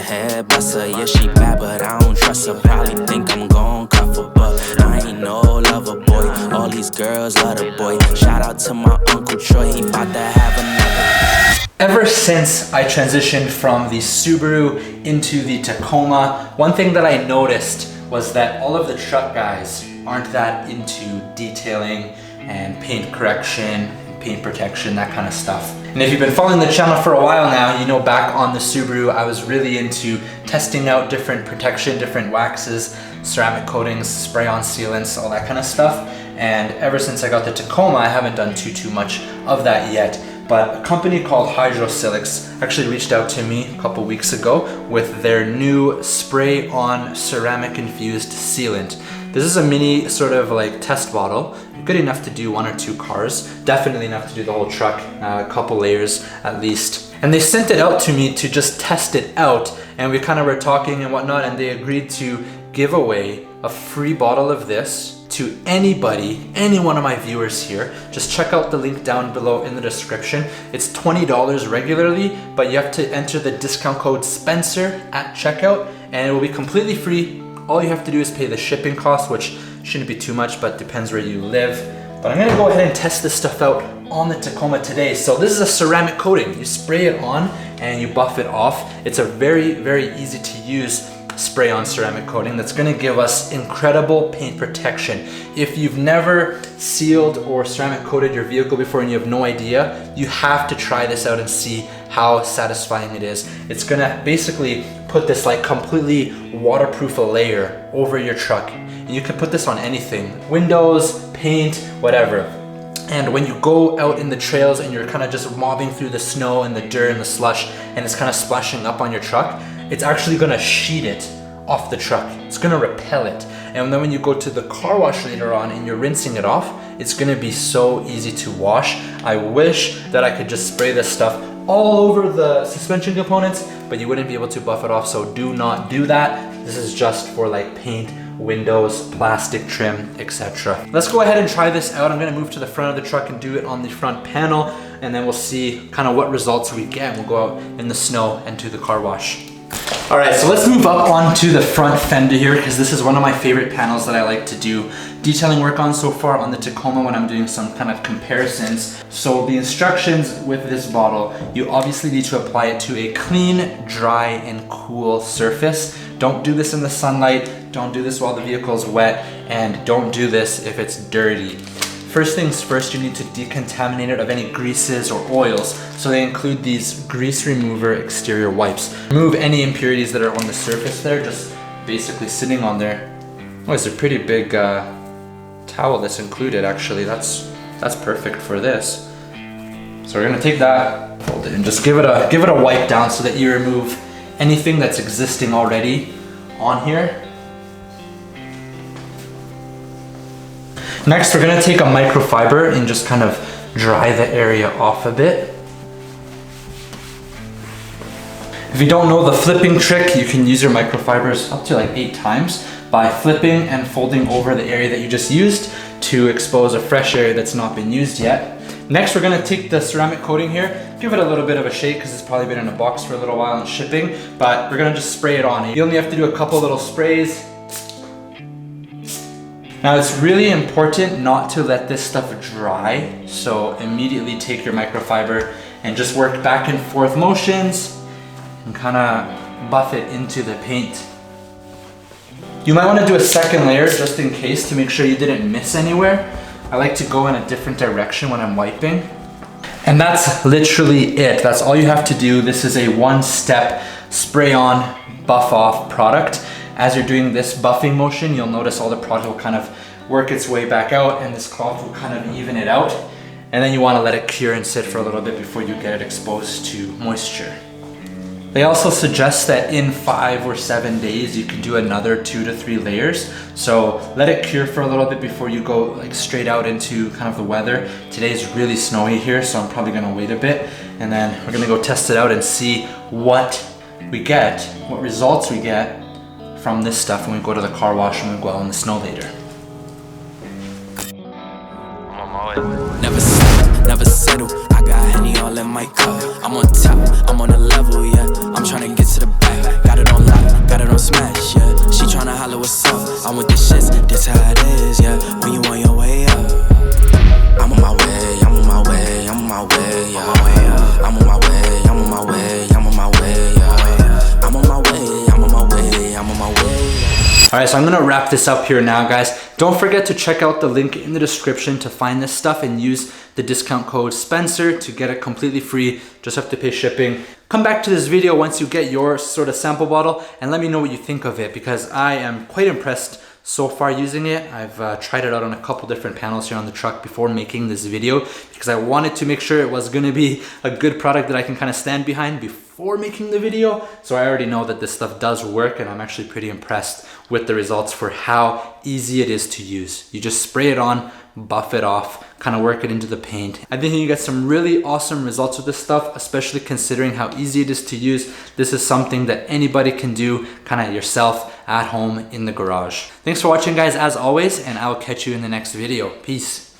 head buster. Yeah, she bad, but I don't trust her. Probably think I'm gon' cuff her, but I ain't no lover boy. All these girls love the boy. Shout out to my Uncle Troy, he bout to have another. Ever since I transitioned from the Subaru into the Tacoma, one thing that I noticed was that all of the truck guys aren't that into detailing and paint correction, paint protection, that kind of stuff. And if you've been following the channel for a while now, you know back on the Subaru, I was really into testing out different protection, different waxes, ceramic coatings, spray-on sealants, all that kind of stuff. And ever since I got the Tacoma, I haven't done too much of that yet. But a company called HydroSilex actually reached out to me a couple weeks ago with their new spray-on ceramic infused sealant. This is a mini sort of like test bottle, good enough to do 1 or 2 cars, definitely enough to do the whole truck, a couple layers at least. And they sent it out to me to just test it out, and we kind of were talking and whatnot, and they agreed to give away a free bottle of this to anybody, any one of my viewers here. Just check out the link down below in the description. It's $20 regularly, but you have to enter the discount code Spencer at checkout, and it will be completely free. All you have to do is pay the shipping cost, which shouldn't be too much, but depends where you live. But I'm gonna go ahead and test this stuff out on the Tacoma today. So this is a ceramic coating. You spray it on and you buff it off. It's a very, very easy to use spray on ceramic coating that's gonna give us incredible paint protection. If you've never sealed or ceramic coated your vehicle before and you have no idea, you have to try this out and see how satisfying it is. It's gonna basically put this like completely waterproof layer over your truck. And you can put this on anything, windows, paint, whatever. And when you go out in the trails and you're kind of just mobbing through the snow and the dirt and the slush and it's kind of splashing up on your truck, it's actually gonna sheet it off the truck. It's gonna repel it. And then when you go to the car wash later on and you're rinsing it off, it's gonna be so easy to wash. I wish that I could just spray this stuff all over the suspension components, but you wouldn't be able to buff it off, so do not do that. This is just for like paint, windows, plastic trim, etc. Let's go ahead and try this out. I'm gonna move to the front of the truck and do it on the front panel, and then we'll see kind of what results we get. We'll go out in the snow and do the car wash. All right, so let's move up onto the front fender here, because this is one of my favorite panels that I like to do detailing work on so far on the Tacoma when I'm doing some kind of comparisons. So the instructions with this bottle, you obviously need to apply it to a clean, dry, and cool surface. Don't do this in the sunlight, don't do this while the vehicle is wet, and don't do this if it's dirty. First things first, you need to decontaminate it of any greases or oils. So they include these grease remover exterior wipes. Remove any impurities that are on the surface there, just basically sitting on there. Oh, it's a pretty big towel that's included actually. That's perfect for this. So we're gonna take that, hold it, and just give it a wipe down so that you remove anything that's existing already on here. Next, we're gonna take a microfiber and just kind of dry the area off a bit. If you don't know the flipping trick, you can use your microfibers up to like 8 times by flipping and folding over the area that you just used to expose a fresh area that's not been used yet. Next, we're gonna take the ceramic coating here, give it a little bit of a shake because it's probably been in a box for a little while and shipping, but we're gonna just spray it on. You only have to do a couple little sprays. Now it's really important not to let this stuff dry, so immediately take your microfiber and just work back and forth motions and kind of buff it into the paint. You might want to do a second layer just in case to make sure you didn't miss anywhere. I like to go in a different direction when I'm wiping. And that's literally it. That's all you have to do. This is a one-step spray on, buff off product. As you're doing this buffing motion, you'll notice all the product will kind of work its way back out and this cloth will kind of even it out. And then you want to let it cure and sit for a little bit before you get it exposed to moisture. They also suggest that in 5 or 7 days, you can do another 2 to 3 layers. So let it cure for a little bit before you go like straight out into kind of the weather. Today's really snowy here, so I'm probably gonna wait a bit. And then we're gonna go test it out and see what we get, what results we get from this stuff when we go to the car wash and we go out in the snow later. Never settle. I got Henny all in my cup. I'm on top, I'm on a level, yeah. I'm trying to get to the back. Got a All right, so I'm gonna wrap this up here now, guys. Don't forget to check out the link in the description to find this stuff and use the discount code Spencer to get it completely free. Just have to pay shipping. Come back to this video once you get your sort of sample bottle and let me know what you think of it, because I am quite impressed so far using it. I've tried it out on a couple different panels here on the truck before making this video, because I wanted to make sure it was gonna be a good product that I can kind of stand behind before making the video. So I already know that this stuff does work, and I'm actually pretty impressed with the results for how easy it is to use. You just spray it on, buff it off, kind of work it into the paint. I think you get some really awesome results with this stuff, especially considering how easy it is to use. This is something that anybody can do kind of yourself at home in the garage. Thanks for watching, guys, as always, and I will catch you in the next video. Peace.